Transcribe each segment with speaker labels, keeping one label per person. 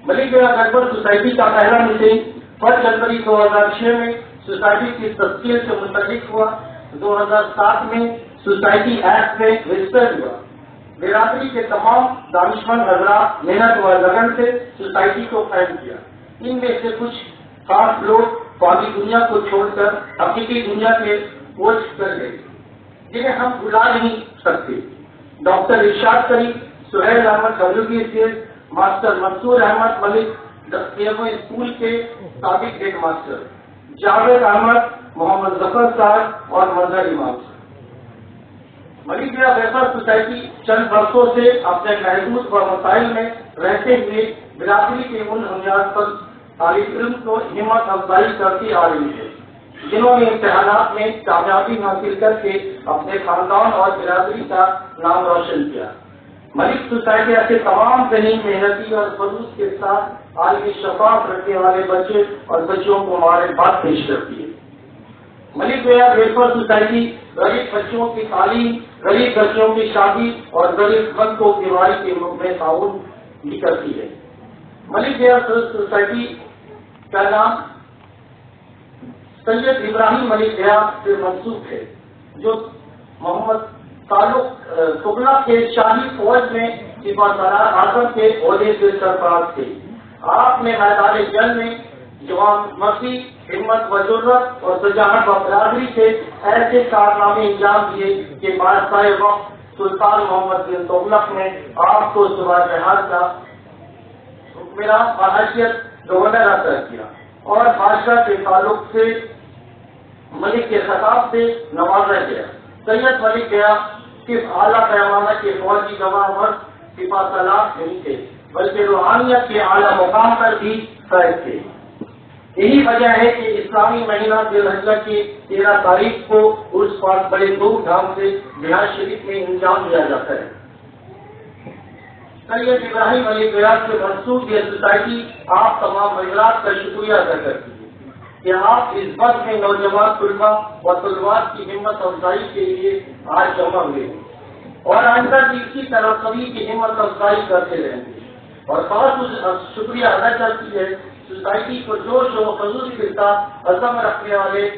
Speaker 1: ملک گیا گربر سوسائٹی کا پہلا میٹنگ 1 جنوری 2006 میں سوسائٹی کی تشکیل سے متعلق ہوا. 2007 میں سوسائٹی ایکٹ میں رجسٹر ہوا. برادری کے تمام دانشمند حضرات محنت و لگن سے سوسائٹی کو قائم کیا. ان میں سے کچھ خاص لوگ فوجی دنیا کو چھوڑ کر حقیقی دنیا کے کوچ کر گئے جنہیں ہم بھلا نہیں سکتے. ڈاکٹر ارشاد کریم، سہیل احمد WBC، ماسٹر منصور احمد ملک اسکول کے سابق ہیڈ ماسٹر، جاوید احمد، محمد ظفر صاحب اور مظہر امام صاحب. ملک گیا ویلفیئر سوسائٹی چند برسوں سے اپنے محدود و مسائل میں رہتے ہوئے برادری کے ان بنیاد پر طالب علم کو ہمت افزائی کرتی آ رہی ہے جنہوں نے امتحانات میں کامیابی حاصل کر کے اپنے خاندان اور برادری کا نام روشن کیا. ملک سوسائٹی ایسے تمام ذہین محنتی اور خلوص کے ساتھ عالمی شفاف رکھنے والے بچے اور بچیوں کو مبارکباد پیش کرتی ہے. ملک گیا ویلفیئر سوسائٹی غریب بچوں کی تعلیم، غریب بچوں کی شادی اور غریب خلق کو بیماری کے ملک میں تعاون بھی کرتی ہے. ملک گیا سوسائٹی کا نام سید ابراہیم ملک گیا سے منسوب ہے جو محمد تعلق تغلق کے شاہی فوج میں سپہ سالار اعظم کے عہدے سے سرفراز تھے. آپ نے میدان جنگ میں جوان مرضی، ہمت و جرت اور شجاعت و برادری سے ایسے کارنامے انجام دیے کہ بادشاہ وقت سلطان محمد بن تغلق نے آپ کو صوبہ جہاد کا حکمران بحیثیت گورنر عطا کیا اور بادشاہ کے تعلق سے ملک کے خطاب سے نوازا گیا. سید ملک گیا صرف اعلیٰ پیمانہ کے فوجی گواہ مرد سپہ سالار نہیں تھے بلکہ روحانیت کے اعلیٰ مقام پر بھی فائز تھے. یہی وجہ ہے کہ اسلامی مہینہ ذی الحجہ کی 13 تاریخ کو عرس پاک بڑے دھوم دھام سے بہار شریف میں انجام دیا جاتا ہے. سید ابراہیم علی گیاس سے منسوب یہ سوسائٹی آپ تمام حضرات کا شکریہ ادا کرتی ہے کہ آپ اس وقت میں نوجوان طلباء و طلبات کی ہمت افزائی کے لیے آج جمع ہوئے ہیں اور آئندہ بھی اسی ترقی کی ہمت افزائی کرتے رہیں گے. اور بہت شکریہ ادا کرتی ہے سوسائٹی کو جوش و خروش کے ساتھ عزم رکھنے والے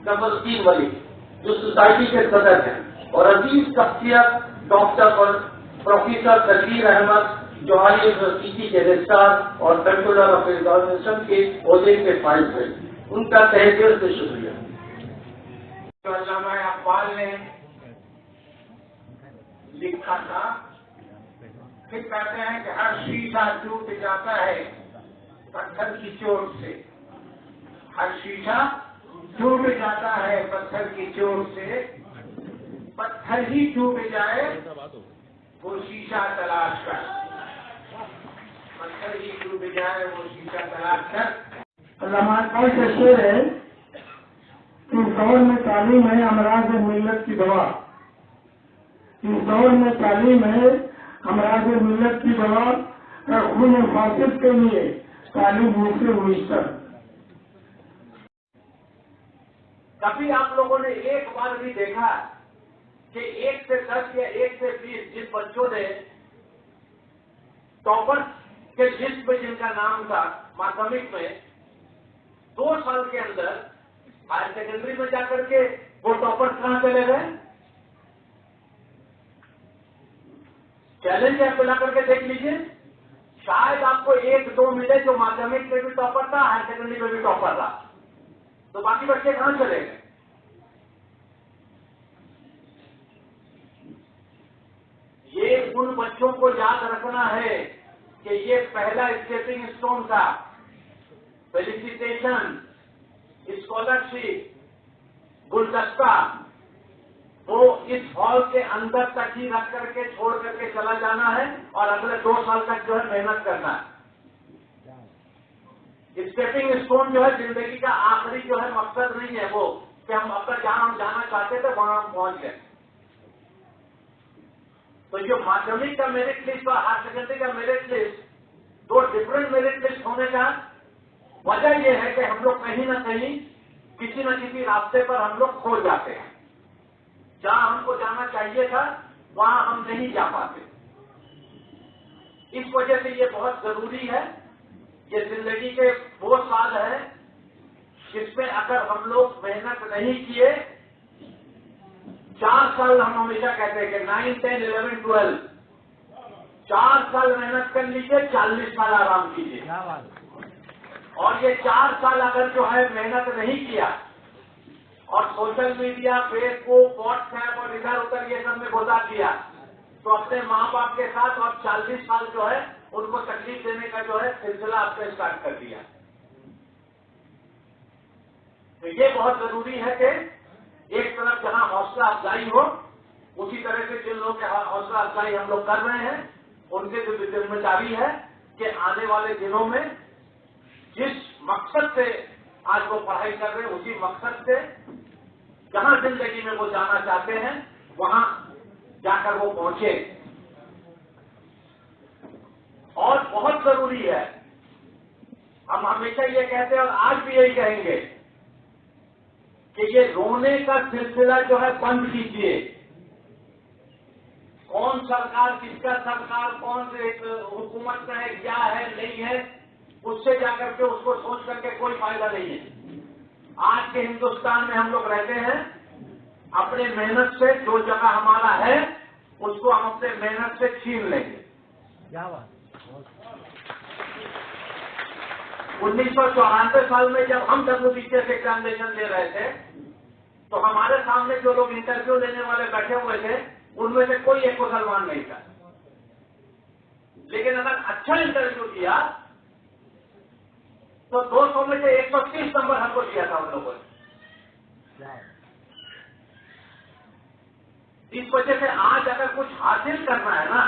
Speaker 1: قمر الدین ملک جو سوسائٹی کے صدر ہیں اور عزیز شخصیت ڈاکٹر اور پروفیسر تقدیر احمد جو عالی یونیورسٹی کے رجسٹرار اور کنٹرولر آف ایگزامینیشن کے عہدے کے فائز ہیں. ان کا تہہ دل سے شکریہ.
Speaker 2: علامہ اقبال نے لکھا تھا کہ کہتے ہیں کہ ہر شیشہ ٹوٹ جاتا ہے پتھر کی چوٹ سے. ہر شیشہ ٹوٹ جاتا ہے پتھر کی چوٹ سے. پتھر ہی ٹوٹ جائے وہ شیشہ تلاش کر. پتھر ہی ٹوٹ جائے وہ شیشہ تلاش کر.
Speaker 3: علامہ اقبال کا شعر ہے کہ اس دور میں تعلیم ہے امراض ملت کی دوا. اس دور میں تعلیم ہے امراض ملت کی دوا اور خون فاسد کے لیے تعلیم دوسرے مشتر.
Speaker 2: کبھی آپ لوگوں نے ایک بار بھی دیکھا کہ 1 سے 10 یا 1 سے 20 جن بچوں نے ٹاپر کے لسٹ میں جن کا نام تھا مادھمک میں 2 سال کے اندر ہائر سیکنڈری میں جا کر کے وہ ٹاپر کہاں چلے گئے؟ چیلنج آپ لا کر کے دیکھ لیجیے. شاید آپ کو 1-2 ملے جو مادھمک میں بھی ٹاپر تھا، ہائر سیکنڈری میں بھی ٹاپر تھا. تو باقی بچے کہاں چلے گئے؟ یہ ان بچوں کو یاد رکھنا ہے کہ یہ پہلا اسٹیپنگ اسٹون تھا. فیلیسیٹیشن، اسکالرشپ، گلدستہ وہ اس ہال کے اندر تک ہی رکھ کر کے چھوڑ کر کے چلا جانا ہے اور اگلے 2 سال تک جو ہے محنت کرنا ہے. اسٹیپنگ اسٹون جو ہے زندگی کا آخری جو ہے مقصد نہیں ہے وہ کہ ہم اب تک جہاں ہم جانا چاہتے تھے وہاں ہم پہنچ گئے. تو جو مادھمک کا میرٹ لسٹ اور ہائر سیکنڈری کا merit list 2 different merit list ہونے کا وجہ یہ ہے کہ ہم لوگ کہیں نہ کہیں کسی نہ کسی راستے پر ہم لوگ کھو جاتے ہیں. جہاں ہم کو جانا چاہیے تھا وہاں ہم نہیں جا پاتے. اس وجہ سے یہ بہت ضروری ہے یہ زندگی کے وہ سال ہیں جس میں اگر ہم لوگ محنت نہیں کیے، 4 سال ہم ہمیشہ کہتے ہیں کہ 9, 10, 11, 12 4 سال محنت کر لیجیے، 40 سال آرام کیجیے۔ اور یہ 4 سال اگر جو ہے محنت نہیں کیا اور سوشل میڈیا، فیس بک، واٹس ایپ اور ادھر ادھر یہ سب میں گزار دیا، تو اپنے ماں باپ کے ساتھ اور 40 سال جو ہے ان کو تکلیف دینے کا جو ہے سلسلہ آپ نے اسٹارٹ کر دیا۔ تو یہ بہت ضروری ہے کہ ایک طرف جہاں حوصلہ افزائی ہو، اسی طرح سے جن لوگوں کے حوصلہ افزائی ہم لوگ کر رہے ہیں ان کے جو ذمہ داری ہے کہ آنے والے دنوں میں جس مقصد سے آج وہ پڑھائی کر رہے ہیں، اسی مقصد سے جہاں زندگی میں وہ جانا چاہتے ہیں وہاں جا کر وہ پہنچے۔ اور بہت ضروری ہے، ہم ہمیشہ یہ کہتے ہیں اور آج بھی یہی کہیں گے کہ یہ رونے کا سلسلہ جو ہے بند کیجیے۔ کون سرکار، کس کا سرکار، کون سے حکومت کا ہے، کیا ہے نہیں ہے، اس سے جا کر کے اس کو سوچ کر کے کوئی فائدہ نہیں ہے۔ آج کے ہندوستان میں ہم لوگ رہتے ہیں، اپنے محنت سے جو جگہ ہمارا ہے اس کو ہم اپنے محنت سے چھین لیں گے۔ 1994 سال میں جب ہم WBCS ایگزامینیشن دے رہے تھے تو ہمارے سامنے جو لوگ انٹرویو لینے والے بیٹھے ہوئے تھے ان میں سے کوئی ایک مسلمان نہیں تھا، لیکن اگر اچھا انٹرویو دیا تو 200 میں سے 130 نمبر ہم کو دیا تھا ان لوگوں نے۔ اس وجہ سے آج اگر کچھ حاصل کرنا ہے نا،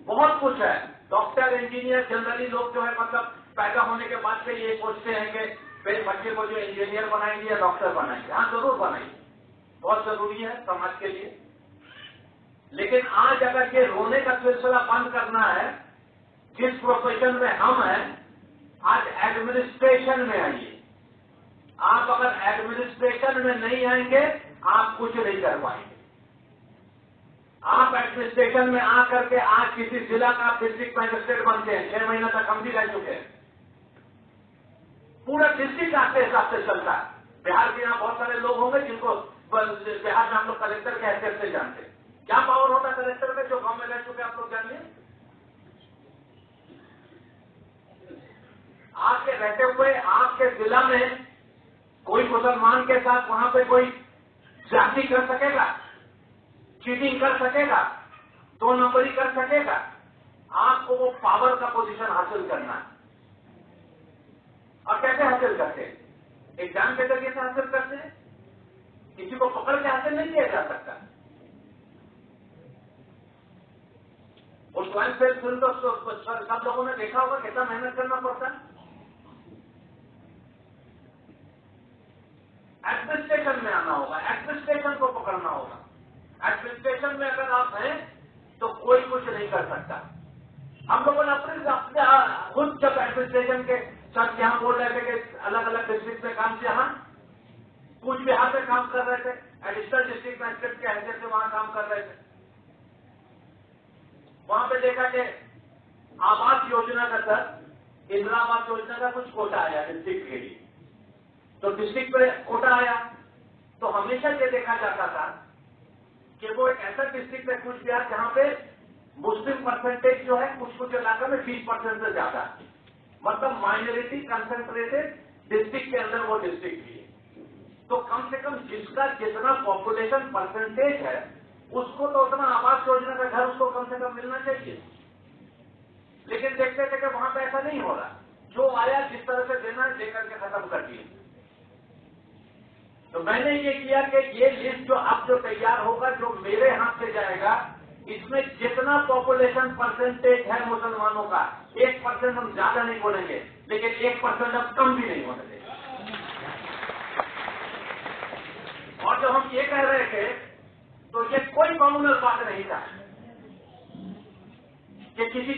Speaker 2: بہت کچھ ہے۔ ڈاکٹر، انجینئر، جنرلی لوگ جو ہے مطلب پیدا ہونے کے بعد سے یہ سوچتے ہیں کہ میرے بچے کو جو انجینئر بنائیں گے یا ڈاکٹر بنائیں گے۔ ہاں ضرور بنائیں گے، بہت ضروری ہے سماج کے لیے۔ لیکن آج اگر یہ رونے کا سلسلہ بند کرنا ہے، جس پروفیشن میں ہم ہیں، آج ایڈمنسٹریشن میں آئیے۔ آپ اگر ایڈمنسٹریشن میں نہیں آئیں گے آپ کچھ نہیں کر پائیں گے۔ آپ ایڈمنسٹریشن میں آ کر کے آج کسی ضلع کا ڈسٹرکٹ مجسٹریٹ بنتے ہیں، 6 مہینہ تک ہم بھی رہ چکے ہیں۔ پورا ڈسٹرکٹ آپ کے حساب سے چلتا ہے۔ بہار کے یہاں بہت سارے لوگ ہوں گے جن کو بہار میں ہم لوگ کلیکٹر کے حیثیت سے جانتے ہیں۔ کیا پاور ہوتا ہے کلیکٹر میں جو گاؤں میں رہ چکے آپ لوگ جانیے؟ آپ کے رہتے ہوئے آپ کے ضلع میں کوئی مسلمان کے ساتھ وہاں پہ کوئی زیادتی کر سکے گا، چیٹنگ کر سکے گا، 2 نمبری کر سکے گا؟ آپ کو وہ پاور کا پوزیشن حاصل کرنا ہے۔ اور کیسے حاصل کرتے ہیں؟ ایگزام کے ذریعے سے حاصل کرتے ہیں، کسی کو پکڑ کے حاصل نہیں کیا جا سکتا۔ اور 12 فیل فل تو سب لوگوں نے دیکھا ہوگا کتنا محنت کرنا پڑتا ہے۔ ایڈمنسٹریشن میں آنا ہوگا، ایڈمنسٹریشن کو پکڑنا ہوگا۔ ایڈمنسٹریشن میں اگر آپ ہیں تو کوئی کچھ نہیں کر سکتا۔ ہم لوگوں نے اپنے خود جب ایڈمنسٹریشن کے ساتھ یہاں بول رہے تھے کہ الگ الگ ڈسٹرکٹ میں کام کیا، ہاں کوچ بہار میں کام کر رہے تھے، ایڈیشنل ڈسٹرکٹ مجسٹریٹ کے حیثیت سے وہاں کام کر رہے تھے۔ وہاں پہ دیکھا کہ آواس یوجنا کا سر، اندرا آواس یوجنا کا کچھ کوٹا آیا ڈسٹرکٹ کے لیے، تو ڈسٹرکٹ پہ کوٹا آیا تو ہمیشہ یہ دیکھا جاتا تھا کہ وہ ایک ایسا ڈسٹرکٹ ہے کچھ بہار جہاں پہ مسلم پرسنٹیج جو ہے کچھ علاقے میں 20% سے زیادہ ہے، مطلب مائنورٹی کنسنٹریٹڈ ڈسٹرکٹ کے اندر وہ ڈسٹرکٹ بھی ہے۔ تو کم سے کم جس کا جتنا پاپولیشن پرسنٹیج ہے اس کو تو اتنا آواس یوجنا کا گھر اس کو کم سے کم ملنا چاہیے۔ لیکن دیکھتے تھے کہ وہاں پہ ایسا نہیں ہو رہا، جو آیا جس طرح سے دینا ہے دے کر کے ختم کر دیا۔ تو میں نے یہ کیا کہ یہ لسٹ جو اب جو تیار ہوگا، جو میرے ہاتھ سے جائے گا، اس میں جتنا پاپولیشن پرسنٹیج ہے مسلمانوں کا، 1% ہم زیادہ نہیں بولیں گے لیکن 1% ہم کم بھی نہیں ہونے دیں گے۔ اور جب ہم یہ کہہ رہے تھے تو یہ کوئی کامنل بات نہیں تھا کہ کسی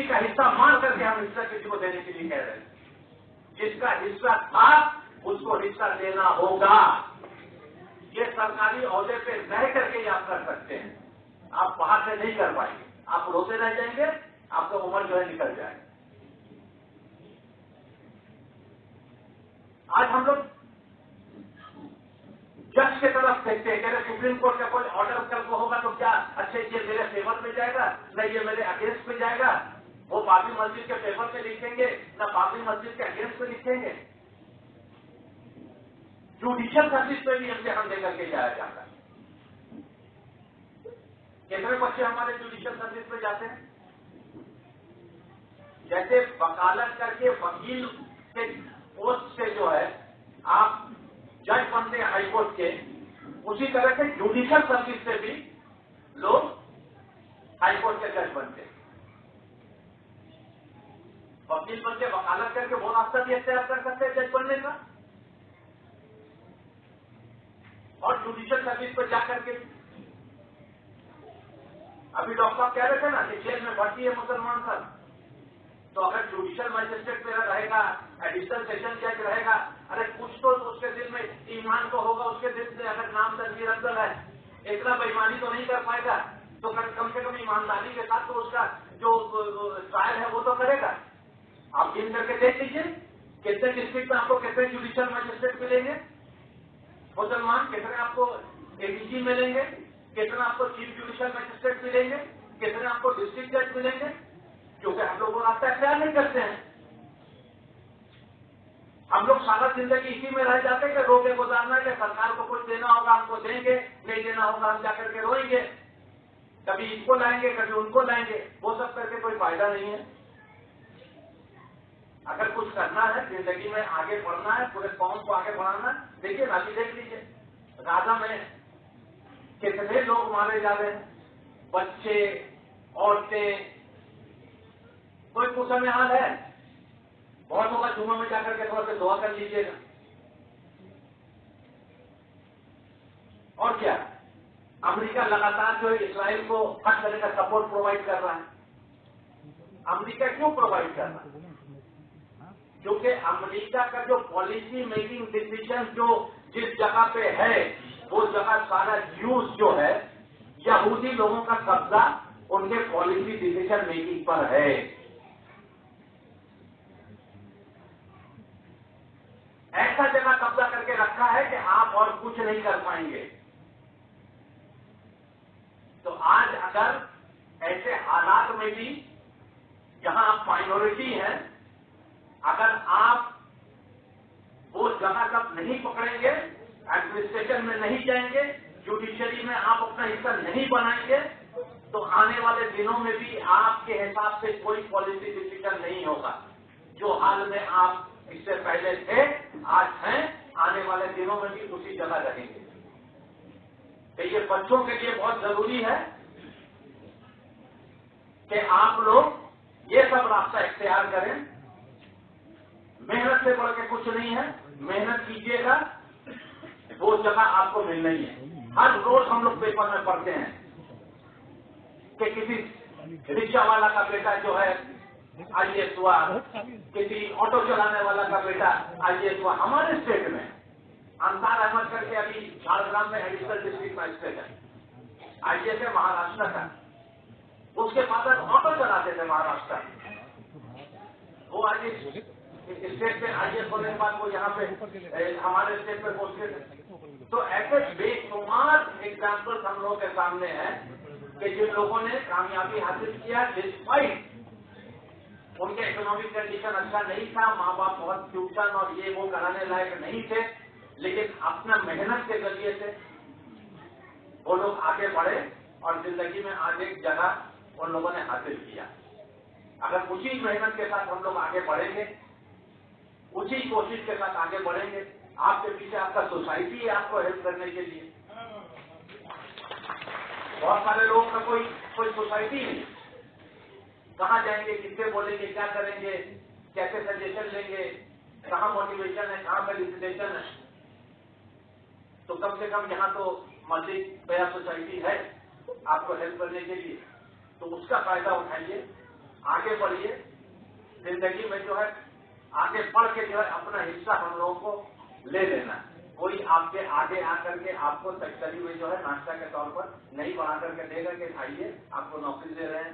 Speaker 2: کا حصہ مان کر کے ہم حصہ کسی کو دینے کے لیے کہہ رہے تھے۔ جس کا حصہ تھا اس کو حصہ دینا ہوگا۔ یہ سرکاری عہدے پہ رہ کر کے آپ کر سکتے ہیں، آپ باہر سے نہیں کر پائیں گے، آپ روتے رہ جائیں گے آپ کا عمر جو ہے نکل جائے. آج ہم لوگ جج کی طرف دیکھتے ہیں کہ سپریم کورٹ کا کوئی آرڈر کل کو ہوگا تو کیا اچھے یہ میرے فیور میں جائے گا نہ یہ میرے اگینسٹ میں جائے گا. وہ بابری مسجد کے فیور میں لکھیں گے نہ بابری مسجد کے اگینسٹ میں لکھیں گے. جوڈیشل سروس پہ بھی امتحان دے کر کے جایا جاتا ہے. کتنے بچے ہمارے جوڈیشل سروس پہ جاتے ہیں؟ جیسے وکالت کر کے وکیل کے پوسٹ سے جو ہے آپ جج بنتے ہیں ہائی کورٹ کے، اسی طرح سے جوڈیشل سروس سے بھی لوگ ہائی کورٹ کے جج بنتے ہیں. وکیل بن کے وکالت کر کے وہ راستہ بھی اختیار کر سکتے ہیں جج بننے کا، اور جوڈیشل سروس پہ جا کر کے ابھی ڈاکٹر صاحب کہہ رہے تھے نا کہ جیل میں بھرتی ہے مسلمان سر، تو اگر جوڈیشل مجسٹریٹ پہ رہے گا، ایڈیشنل سیشن جج رہے گا، ارے کچھ تو اس کے دل میں ایمان تو ہوگا. اس کے دل سے اگر نام تنویر افضل ہے، اتنا بےایمانی تو نہیں کر پائے گا، تو کم سے کم ایمانداری کے ساتھ تو اس کا جو ٹرائل ہے وہ تو کرے گا. آپ گن کر کے دیکھ لیجیے کتنے ڈسٹرکٹ میں آپ کو کتنے جوڈیشل مجسٹریٹ ملیں گے مسلمان، کتنے آپ کو اے ڈی جی ملیں گے، کتنا آپ کو چیف جوڈیشل مجسٹریٹ ملیں گے، کتنے آپ کو ڈسٹرکٹ جج ملیں گے. کیونکہ ہم لوگ وہ راستہ اختیار نہیں کرتے ہیں. ہم لوگ سارا زندگی اسی میں رہ جاتے ہیں کہ رو کے گزارنا ہے کہ سرکار کو کچھ دینا ہوگا ہم کو دیں گے، نہیں دینا ہوگا ہم جا کر کے روئیں گے، کبھی اس کو لائیں گے کبھی ان کو لائیں گے. وہ سب کر کے کوئی فائدہ نہیں ہے. اگر کچھ کرنا ہے زندگی میں آگے بڑھنا ہے، پورے قوم کو آگے بڑھانا ہے، دیکھیے ابھی دیکھ لیجیے غزہ میں کتنے لوگ مارے جا رہے ہیں، بچے، عورتیں. کوئی پوچھا میں حال ہے؟ بہت ہوگا جمعہ میں جا کر کے تھوڑا سا دعا کر لیجیے گا. اور کیا امریکہ لگاتار جو ہے اسرائیل کو ہر طرح کا سپورٹ پرووائڈ کر رہا ہے. امریکہ کیوں پرووائڈ کر رہا ہے؟ کیونکہ امریکہ کا جو پالیسی میکنگ ڈیسیژن جو جس جگہ پہ ہے وہ جگہ سارا یوز جو ہے یہودی لوگوں کا قبضہ ان کے پالیسی ڈیسیژن میکنگ پر ہے. ایسا جگہ قبضہ کر کے رکھا ہے کہ آپ اور کچھ نہیں کر پائیں گے. تو آج اگر ایسے حالات میں بھی جہاں آپ مائنورٹی ہیں، اگر آپ وہ جگہ تک نہیں پکڑیں گے، ایڈمنسٹریشن میں نہیں جائیں گے، جوڈیشری میں آپ اپنا حصہ نہیں بنائیں گے، تو آنے والے دنوں میں بھی آپ کے حساب سے کوئی پالیسی ڈیسیژن نہیں ہوگا. جو حال میں آپ اس سے پہلے تھے آج ہیں، آنے والے دنوں میں بھی اسی جگہ رہیں گے. تو یہ بچوں کے لیے بہت ضروری ہے کہ آپ لوگ یہ سب راستہ اختیار کریں. محنت سے بڑھ کے کچھ نہیں ہے، محنت کیجیے گا وہ جگہ آپ کو ملنا ہی ہے. ہر روز ہم لوگ پیپر میں پڑھتے ہیں کہ کسی رکشا والا کا بیٹا جو ہے آئی اے ایس ہوا، کسی آٹو چلانے والا کا بیٹا آئی اے ایس ہوا. ہمارے اسٹیٹ میں انصار احمد کر کے ابھی جھارگرام میں ایڈیشنل ڈسٹرکٹ مجسٹریٹ ہے، آئی اے ایس ہے مہاراشٹر کا. اس کے فادر آٹو چلاتے تھے مہاراشٹر. وہ آج اسٹیٹ میں آئی اے ایس ہونے کے بعد وہ یہاں پہ ہمارے اسٹیٹ میں پہنچتے تھے. تو ایسے بے شمار ایگزامپل ہم لوگوں کے سامنے ہیں کہ جن لوگوں نے کامیابی حاصل کیا ڈسپائٹ ان کے اکنامک کنڈیشن اچھا نہیں تھا، ماں باپ بہت ٹیوشن اور یہ وہ کرانے لائق نہیں تھے، لیکن اپنا محنت کے ذریعے سے وہ لوگ آگے بڑھے اور زندگی میں آج ایک جگہ ان لوگوں نے حاصل کیا. اگر اسی محنت کے ساتھ ہم لوگ آگے بڑھیں گے، اسی کوشش کے ساتھ آگے بڑھیں گے، آپ کے پیچھے آپ کا سوسائٹی ہے آپ کو ہیلپ کرنے کے لیے. بہت سارے لوگوں کا کوئی سوسائٹی نہیں. کہاں جائیں گے، کس سے بولیں گے، کیا کریں گے، کیسے سجیشن لیں گے، کہاں موٹیویشن ہے، کہاں فیلسٹیشن ہے. تو کم سے کم یہاں تو مسجد بیا سوسائٹی ہے آپ کو ہیلپ کرنے کے لیے. تو اس کا فائدہ اٹھائیے، آگے بڑھیے. زندگی میں جو ہے آگے بڑھ کے جو ہے اپنا حصہ ہم لوگوں کو لے لینا. کوئی آپ کے آگے آ کر کے آپ کو تشتری میں جو ہے ناشتہ کے طور پر نہیں بنا کر کے دے گا کہ کھائیے، آپ کو نوکری دے رہے ہیں